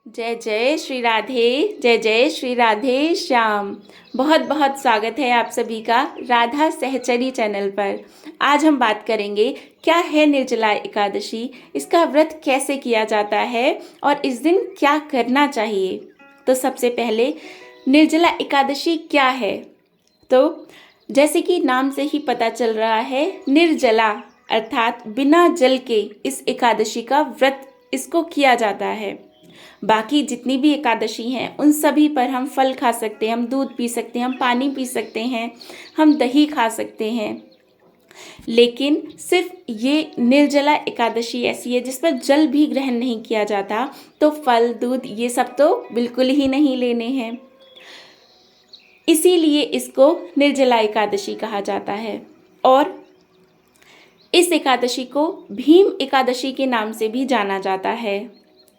जय जय श्री राधे, जय जय श्री राधे श्याम। बहुत बहुत स्वागत है आप सभी का राधा सहचरी चैनल पर। आज हम बात करेंगे क्या है निर्जला एकादशी, इसका व्रत कैसे किया जाता है और इस दिन क्या करना चाहिए। तो सबसे पहले निर्जला एकादशी क्या है। तो जैसे कि नाम से ही पता चल रहा है, निर्जला अर्थात बिना जल के इस एकादशी का व्रत इसको किया जाता है। बाकी जितनी भी एकादशी हैं उन सभी पर हम फल खा सकते हैं, हम दूध पी सकते हैं, हम पानी पी सकते हैं, हम दही खा सकते हैं। लेकिन सिर्फ ये निर्जला एकादशी ऐसी है जिस पर जल भी ग्रहण नहीं किया जाता, तो फल दूध ये सब तो बिल्कुल ही नहीं लेने हैं। इसीलिए इसको निर्जला एकादशी कहा जाता है। और इस एकादशी को भीम एकादशी के नाम से भी जाना जाता है।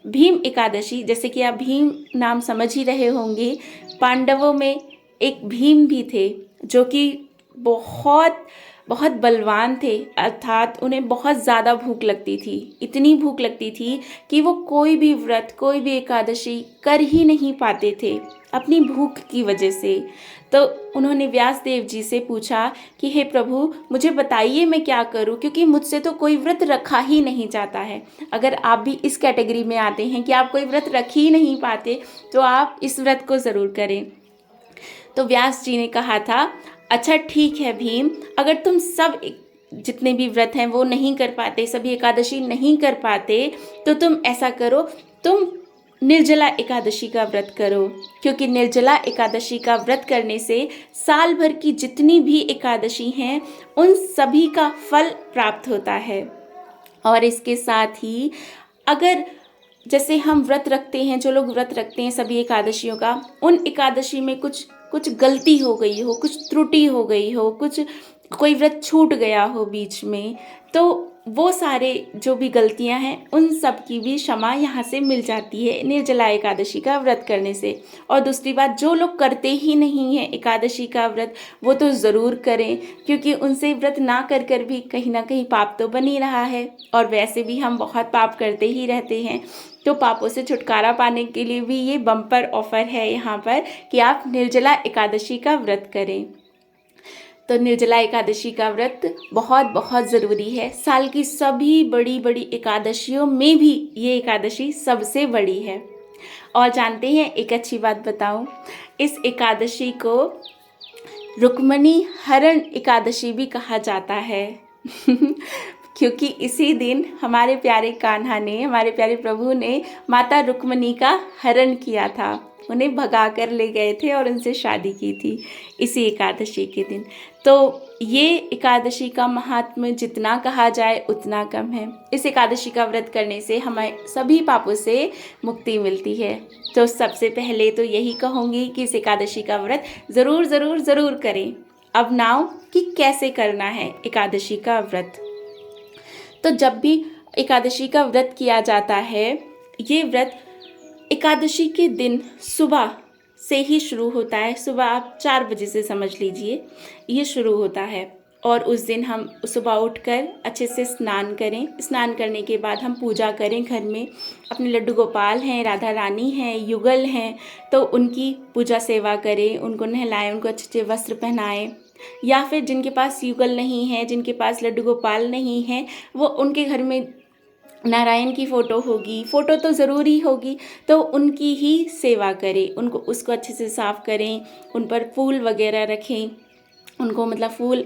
भीम एकादशी, जैसे कि आप भीम नाम समझ ही रहे होंगे, पांडवों में एक भीम भी थे जो कि बहुत बहुत बलवान थे, अर्थात उन्हें बहुत ज़्यादा भूख लगती थी। इतनी भूख लगती थी कि वो कोई भी व्रत, कोई भी एकादशी कर ही नहीं पाते थे अपनी भूख की वजह से। तो उन्होंने व्यास देव जी से पूछा कि हे प्रभु, मुझे बताइए मैं क्या करूं, क्योंकि मुझसे तो कोई व्रत रखा ही नहीं जाता है। अगर आप भी इस कैटेगरी में आते हैं कि आप कोई व्रत रख ही नहीं पाते, तो आप इस व्रत को ज़रूर करें। तो व्यास जी ने कहा था, अच्छा ठीक है भीम, अगर तुम सब जितने भी व्रत हैं वो नहीं कर पाते, सभी एकादशी नहीं कर पाते, तो तुम ऐसा करो, तुम निर्जला एकादशी का व्रत करो। क्योंकि निर्जला एकादशी का व्रत करने से साल भर की जितनी भी एकादशी हैं उन सभी का फल प्राप्त होता है। और इसके साथ ही अगर जैसे हम व्रत रखते हैं, जो लोग व्रत रखते हैं सभी एकादशियों का, उन एकादशी में कुछ गलती हो गई हो, कुछ त्रुटि हो गई हो, कोई व्रत छूट गया हो बीच में, तो वो सारे जो भी गलतियां हैं उन सब की भी क्षमा यहाँ से मिल जाती है निर्जला एकादशी का व्रत करने से। और दूसरी बात, जो लोग करते ही नहीं हैं एकादशी का व्रत, वो तो ज़रूर करें, क्योंकि उनसे व्रत ना कर भी कहीं ना कहीं पाप तो बन ही रहा है। और वैसे भी हम बहुत पाप करते ही रहते हैं, तो पापों से छुटकारा पाने के लिए भी ये बम्पर ऑफर है यहाँ पर कि आप निर्जला एकादशी का व्रत करें। तो निर्जला एकादशी का व्रत बहुत बहुत ज़रूरी है। साल की सभी बड़ी बड़ी एकादशियों में भी ये एकादशी सबसे बड़ी है। और जानते हैं, एक अच्छी बात बताऊं, इस एकादशी को रुक्मणी हरण एकादशी भी कहा जाता है क्योंकि इसी दिन हमारे प्यारे कान्हा ने, हमारे प्यारे प्रभु ने माता रुक्मणी का हरण किया था, उन्हें भगा कर ले गए थे और उनसे शादी की थी इसी एकादशी के दिन। तो ये एकादशी का महात्म्य जितना कहा जाए उतना कम है। इस एकादशी का व्रत करने से हमें सभी पापों से मुक्ति मिलती है। तो सबसे पहले तो यही कहूँगी कि इस एकादशी का व्रत ज़रूर ज़रूर ज़रूर करें। अब नाउ कि कैसे करना है एकादशी का व्रत। तो जब भी एकादशी का व्रत किया जाता है, ये व्रत एकादशी के दिन सुबह से ही शुरू होता है। सुबह आप 4 बजे से समझ लीजिए ये शुरू होता है। और उस दिन हम सुबह उठकर अच्छे से स्नान करें। स्नान करने के बाद हम पूजा करें घर में। अपने लड्डू गोपाल हैं, राधा रानी हैं, युगल हैं, तो उनकी पूजा सेवा करें, उनको नहलाएं, उनको अच्छे अच्छे वस्त्र पहनाएं। या फिर जिनके पास युगल नहीं है, जिनके पास लड्डू गोपाल नहीं है, वो उनके घर में नारायण की फ़ोटो होगी, फ़ोटो तो ज़रूरी होगी, तो उनकी ही सेवा करें, उनको उसको अच्छे से साफ़ करें, उन पर फूल वगैरह रखें, उनको मतलब फूल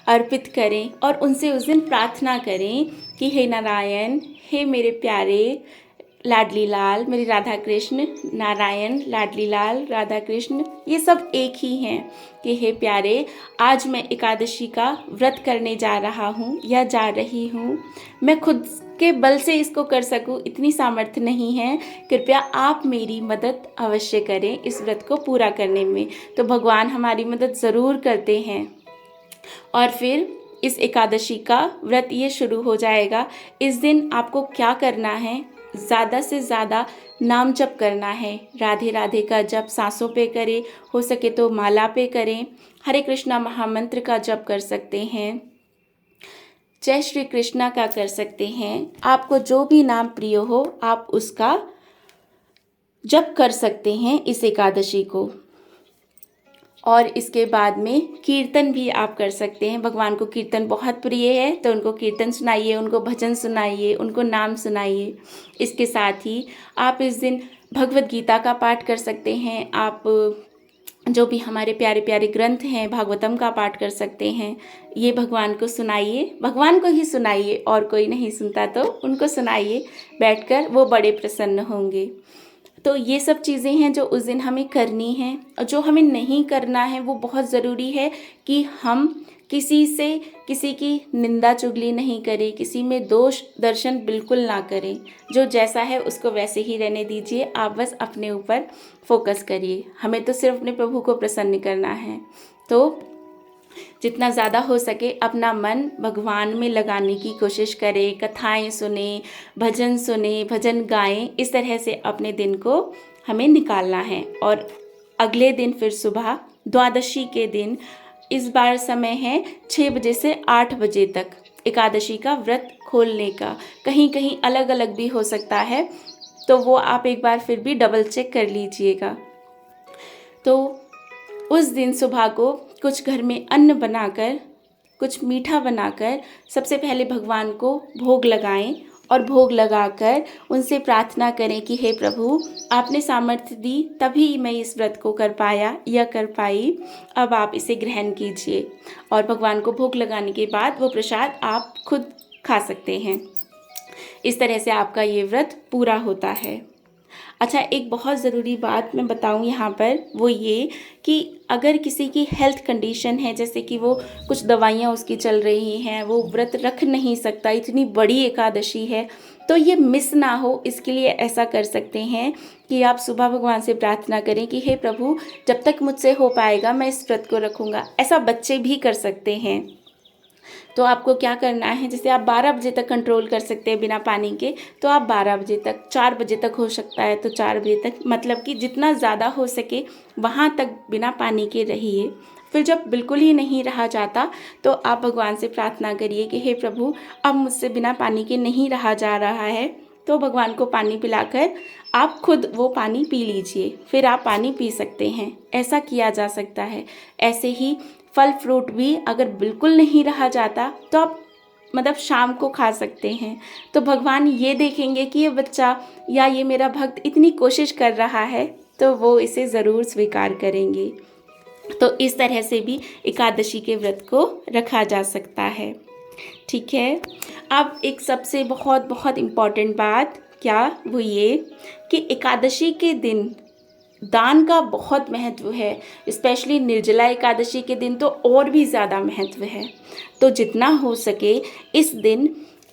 अर्पित करें और उनसे उस दिन प्रार्थना करें कि हे नारायण, हे मेरे प्यारे लाडली लाल, मेरे राधा कृष्ण, नारायण लाडली लाल राधा कृष्ण ये सब एक ही हैं, कि हे प्यारे, आज मैं एकादशी का व्रत करने जा रहा हूँ या जा रही हूँ। मैं खुद के बल से इसको कर सकूँ इतनी सामर्थ्य नहीं है, कृपया आप मेरी मदद अवश्य करें इस व्रत को पूरा करने में। तो भगवान हमारी मदद ज़रूर करते हैं। और फिर इस एकादशी का व्रत ये शुरू हो जाएगा। इस दिन आपको क्या करना है, ज़्यादा से ज़्यादा नाम जप करना है। राधे राधे का जप सांसों पे करें, हो सके तो माला पे करें। हरे कृष्णा महामंत्र का जप कर सकते हैं, जय श्री कृष्णा का कर सकते हैं। आपको जो भी नाम प्रिय हो आप उसका जप कर सकते हैं इस एकादशी को। और इसके बाद में कीर्तन भी आप कर सकते हैं। भगवान को कीर्तन बहुत प्रिय है, तो उनको कीर्तन सुनाइए, उनको भजन सुनाइए, उनको नाम सुनाइए। इसके साथ ही आप इस दिन भगवत गीता का पाठ कर सकते हैं। आप जो भी हमारे प्यारे प्यारे ग्रंथ हैं, भागवतम का पाठ कर सकते हैं। ये भगवान को सुनाइए, भगवान को ही सुनाइए, और कोई नहीं सुनता तो उनको सुनाइए बैठकर, वो बड़े प्रसन्न होंगे। तो ये सब चीज़ें हैं जो उस दिन हमें करनी हैं। और जो हमें नहीं करना है वो बहुत ज़रूरी है कि हम किसी की निंदा चुगली नहीं करें, किसी में दोष दर्शन बिल्कुल ना करें। जो जैसा है उसको वैसे ही रहने दीजिए, आप बस अपने ऊपर फोकस करिए। हमें तो सिर्फ अपने प्रभु को प्रसन्न करना है। तो जितना ज़्यादा हो सके अपना मन भगवान में लगाने की कोशिश करें। कथाएं सुने, भजन गाएं। इस तरह से अपने दिन को हमें निकालना है। और अगले दिन फिर सुबह द्वादशी के दिन इस बार समय है 6 बजे से 8 बजे तक एकादशी का व्रत खोलने का। कहीं कहीं अलग अलग भी हो सकता है, तो वो आप एक बार फिर भी डबल चेक कर लीजिएगा। तो उस दिन सुबह को कुछ घर में अन्न बनाकर, कुछ मीठा बनाकर सबसे पहले भगवान को भोग लगाएं। और भोग लगाकर उनसे प्रार्थना करें कि हे प्रभु, आपने सामर्थ्य दी तभी मैं इस व्रत को कर पाया या कर पाई, अब आप इसे ग्रहण कीजिए। और भगवान को भोग लगाने के बाद वो प्रसाद आप खुद खा सकते हैं। इस तरह से आपका ये व्रत पूरा होता है। अच्छा, एक बहुत ज़रूरी बात मैं बताऊं यहाँ पर, वो ये कि अगर किसी की हेल्थ कंडीशन है, जैसे कि वो कुछ दवाइयाँ उसकी चल रही हैं, वो व्रत रख नहीं सकता, इतनी बड़ी एकादशी है, तो ये मिस ना हो, इसके लिए ऐसा कर सकते हैं कि आप सुबह भगवान से प्रार्थना करें कि हे प्रभु, जब तक मुझसे हो पाएगा मैं इस व्रत को रखूँगा। ऐसा बच्चे भी कर सकते हैं। तो आपको क्या करना है, जैसे आप 12 बजे तक कंट्रोल कर सकते हैं बिना पानी के, तो आप 12 बजे तक, 4 बजे तक हो सकता है तो 4 बजे तक, मतलब कि जितना ज़्यादा हो सके वहाँ तक बिना पानी के रहिए। फिर जब बिल्कुल ही नहीं रहा जाता तो आप भगवान से प्रार्थना करिए कि हे प्रभु, अब मुझसे बिना पानी के नहीं रहा जा रहा है। तो भगवान को पानी पिलाकर आप खुद वो पानी पी लीजिए, फिर आप पानी पी सकते हैं। ऐसा किया जा सकता है। ऐसे ही फल फ्रूट भी अगर बिल्कुल नहीं रहा जाता तो आप मतलब शाम को खा सकते हैं। तो भगवान ये देखेंगे कि ये बच्चा या ये मेरा भक्त इतनी कोशिश कर रहा है, तो वो इसे ज़रूर स्वीकार करेंगे। तो इस तरह से भी एकादशी के व्रत को रखा जा सकता है। ठीक है। अब एक सबसे बहुत बहुत इम्पॉर्टेंट बात, क्या वो ये कि एकादशी के दिन दान का बहुत महत्व है। स्पेशली निर्जला एकादशी के दिन तो और भी ज़्यादा महत्व है। तो जितना हो सके इस दिन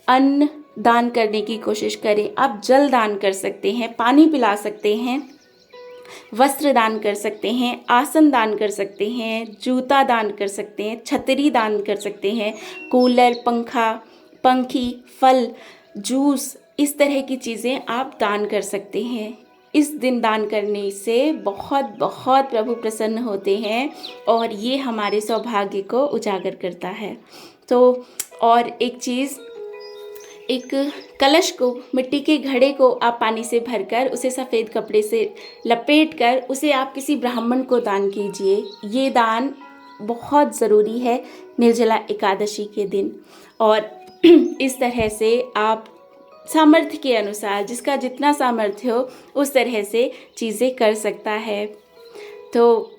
अन्न दान करने की कोशिश करें। आप जल दान कर सकते हैं, पानी पिला सकते हैं, वस्त्र दान कर सकते हैं, आसन दान कर सकते हैं, जूता दान कर सकते हैं, छतरी दान कर सकते हैं, कूलर, पंखी, फल, जूस, इस तरह की चीज़ें आप दान कर सकते हैं। इस दिन दान करने से बहुत बहुत प्रभु प्रसन्न होते हैं और ये हमारे सौभाग्य को उजागर करता है। तो और एक चीज़, एक कलश को, मिट्टी के घड़े को आप पानी से भरकर उसे सफ़ेद कपड़े से लपेटकर उसे आप किसी ब्राह्मण को दान कीजिए। ये दान बहुत ज़रूरी है निर्जला एकादशी के दिन। और इस तरह से आप सामर्थ्य के अनुसार, जिसका जितना सामर्थ्य हो उस तरह से चीज़ें कर सकता है। तो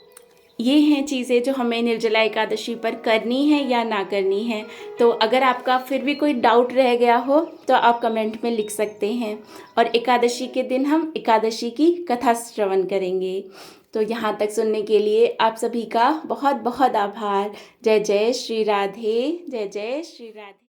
ये हैं चीज़ें जो हमें निर्जला एकादशी पर करनी है या ना करनी है। तो अगर आपका फिर भी कोई डाउट रह गया हो तो आप कमेंट में लिख सकते हैं। और एकादशी के दिन हम एकादशी की कथा श्रवण करेंगे। तो यहाँ तक सुनने के लिए आप सभी का बहुत बहुत आभार। जय जय श्री राधे, जय जय श्री राधे।